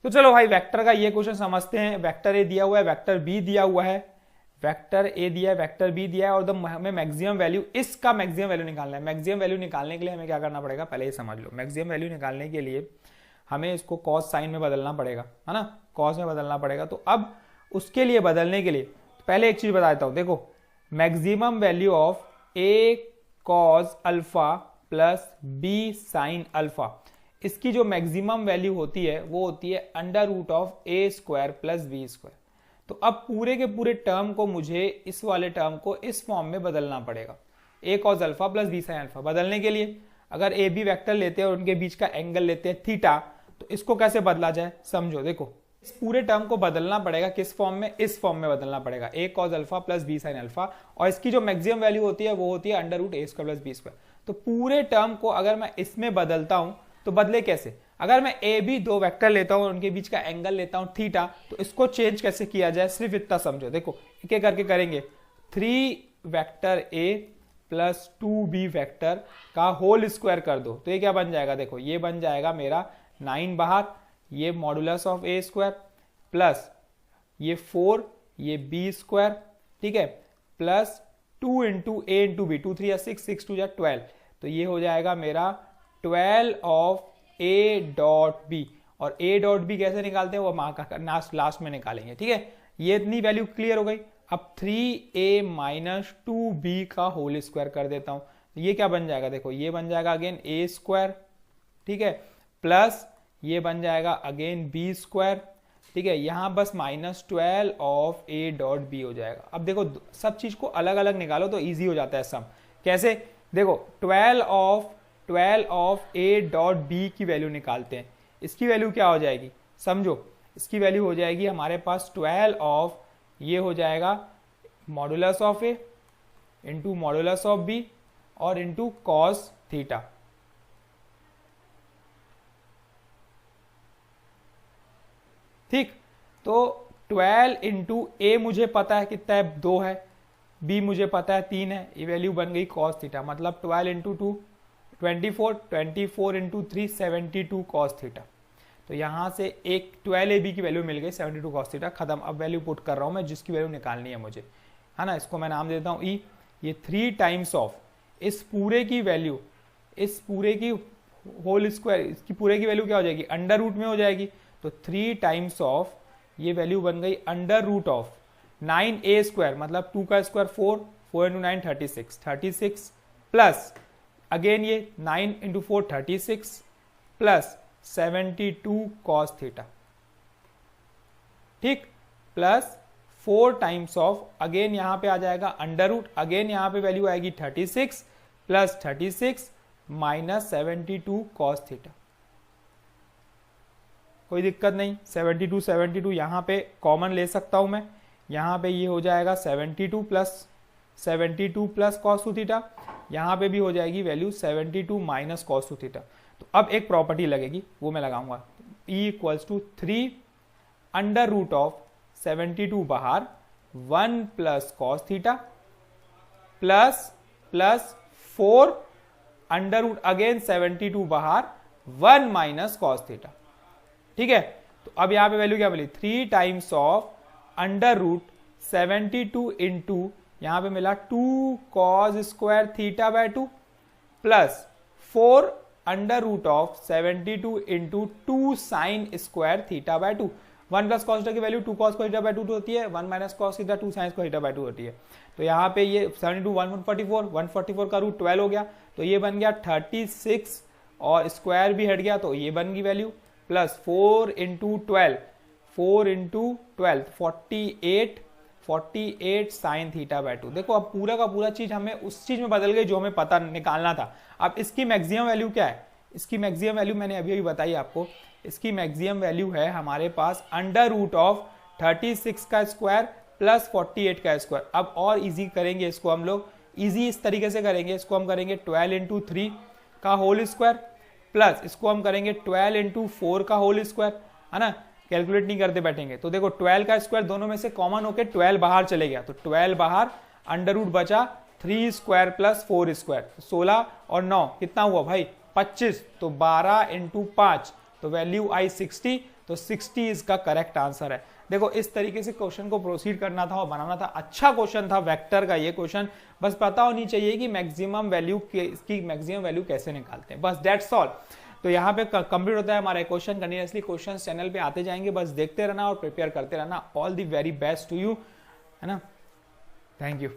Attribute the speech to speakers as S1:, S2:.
S1: तो चलो भाई वेक्टर का ये क्वेश्चन समझते हैं। वेक्टर ए दिया हुआ है, वेक्टर बी दिया हुआ है, वेक्टर ए दिया है, वेक्टर बी दिया है, और हमें मैक्सिमम वैल्यू, इसका मैक्सिमम वैल्यू निकालना है। मैक्सिमम वैल्यू निकालने के लिए हमें क्या करना पड़ेगा, पहले ये समझ लो। मैक्सिमम वैल्यू निकालने के लिए हमें इसको कॉस साइन में बदलना पड़ेगा, है ना, कॉस में बदलना पड़ेगा। तो अब उसके लिए बदलने के लिए पहले एक चीज बता देता हूं। देखो maximum value of A cos alpha plus B sine alpha, इसकी जो मैक्सिमम वैल्यू होती है वो होती है under root of A square plus B square. तो अब पूरे के पूरे टर्म को मुझे इस वाले टर्म को इस फॉर्म में बदलना पड़ेगा, a cos alpha plus B sine alpha. बदलने के लिए अगर ए बी वैक्टर लेते हैं और उनके बीच का एंगल लेते हैं थीटा, तो इसको कैसे बदला जाए समझो। देखो इस पूरे टर्म को बदलना पड़ेगा किस फॉर्म में, इस फॉर्म में बदलना पड़ेगा, a cos alpha plus B sine alpha, और इसकी जो मैक्सिमम वैल्यू होती है वो होती है अंडर रूट ए स्क्वायर प्लस बी स्क्वायर। तो पूरे टर्म को अगर मैं इसमें बदलता हूं तो बदले कैसे, अगर मैं ए बी दो वेक्टर लेता हूं और उनके बीच का एंगल लेता हूं थीटा, तो इसको चेंज कैसे किया जाए, सिर्फ इतना समझो। देखो एक एक करके करेंगे। 3 vector A plus 2b vector का होल स्क्वायर कर दो, तो ये क्या बन जाएगा, देखो ये बन जाएगा मेरा 9 बाहर, ये modulus of A square plus ये 4, ये बी स्क्वायर, ठीक है, प्लस 2 इंटू ए इंटू बी, 2 3 या 6, 6 2 या 12, तो ये हो जाएगा मेरा 12 ऑफ ए डॉट बी। और ए डॉट बी कैसे निकालते हैं वो लास्ट में निकालेंगे, ठीक है। ये इतनी वैल्यू क्लियर हो गई। अब 3a माइनस 2b का होल स्क्वायर कर देता हूं, तो ये क्या बन जाएगा, देखो ये बन जाएगा अगेन ए स्क्वायर, ठीक है, प्लस ये बन जाएगा अगेन बी स्क्वायर, ठीक है। यहां बस minus 12 of A dot B हो जाएगा। अब देखो सब चीज को अलग अलग निकालो तो इजी हो जाता है सम। कैसे, देखो 12 ऑफ ए डॉट बी की वैल्यू निकालते हैं। इसकी वैल्यू क्या हो जाएगी समझो, इसकी वैल्यू हो जाएगी हमारे पास 12 ऑफ, ये हो जाएगा modulus of a into modulus of b और इंटू कॉस थीटा। ठीक, तो 12 इंटू ए मुझे पता है कितना है, 2 है, बी मुझे पता है 3 है, ये वैल्यू बन गई कॉस थीटा। मतलब 12 इंटू 2 24, 24 इंटू 3 72 कॉस थीटा। तो यहां से एक 12 ए बी की वैल्यू मिल गई 72 कॉस थीटा। खत्म। अब वैल्यू पुट कर रहा हूं मैं जिसकी वैल्यू निकालनी है मुझे, है ना। इसको मैं नाम देता हूं ई। ये 3 टाइम्स ऑफ इस पूरे की वैल्यू, इस पूरे की होल स्क्वायर, इसकी पूरे की वैल्यू क्या हो जाएगी, अंडर रूट में हो जाएगी। तो 3 टाइम्स ऑफ ये वैल्यू बन गई under root of 9a square, मतलब 2 का स्क्वायर 4, 4 इंटू 9 36, 36 प्लस अगेन ये 9 इंटू 4 36 प्लस 72 कॉस थीटा, ठीक, प्लस 4 टाइम्स ऑफ अगेन यहां पे आ जाएगा अंडर रूट, अगेन यहां पे वैल्यू आएगी 36 प्लस 36 माइनस 72 कॉस थीटा। कोई दिक्कत नहीं, 72 यहां पे कॉमन ले सकता हूं मैं, यहां पे ये हो जाएगा 72 प्लस कॉस टू थीटा, यहां पे भी हो जाएगी value 72 minus cos two theta. तो अब एक प्रॉपर्टी लगेगी वो मैं लगाऊंगा, E equals to 3 under root of 72 बाहर 1 plus cos theta plus 4 under root again 72 बाहर 1 माइनस कॉस थीटा, ठीक है। तो अब यहां पे वैल्यू क्या मिली, 3 times of under root 72 into यहां पे मिला 2 cos square theta by 2 plus 4 under root of 72 into 2 sine square theta by 2। 1 plus cos theta की वैल्यू 2 कॉस थीटा बाय 2 होती है, 1 minus cos theta 2 sine theta by 2 होती है। तो यहाँ पे ये 72 144 का रूट 12 हो गया, तो ये बन गया 36 और स्क्वायर भी हट गया, तो ये बन गई value plus 4 into 12 48 sign theta by 2। देखो अब पूरा का पूरा चीज हमें उस चीज में बदल गई जो हमें पता निकालना था। अब इसकी मैक्सिमम वैल्यू क्या है, इसकी मैक्सिमम वैल्यू मैंने अभी बताई आपको, इसकी मैक्सिमम वैल्यू है हमारे पास अंडर रूट ऑफ 36 का स्क्वायर प्लस 48 का स्क्वायर। अब और इजी करेंगे इसको हम लोग, इजी इस तरीके से करेंगे, इसको हम करेंगे 12 इंटू 3 का होल स्क्वायर प्लस इसको हम करेंगे 12 इंटू 4 का होल स्क्वायर, है ना। कैलकुलेट नहीं करते बैठेंगे, तो देखो 12 का स्क्वायर दोनों में से कॉमन होके 12 बाहर चले गया, तो 12 बाहर, अंडर रूट बचा 3 स्क्वायर प्लस 4 स्क्वायर, 16 और 9 कितना हुआ भाई 25, तो 12 इंटू 5, तो वैल्यू आई 60। तो 60 इसका करेक्ट आंसर है। देखो इस तरीके से क्वेश्चन को प्रोसीड करना था और बनाना था। अच्छा क्वेश्चन था वेक्टर का ये क्वेश्चन, बस पता होनी चाहिए कि मैक्सिमम वैल्यू इसकी मैक्सिमम वैल्यू कैसे निकालते हैं, बस दैट्स ऑल। तो यहाँ पे कंप्लीट होता है हमारा क्वेश्चन। कंटिन्यूअसली क्वेश्चन चैनल पे आते जाएंगे, बस देखते रहना और प्रिपेयर करते रहना। All the very best to you, है ना। Thank you.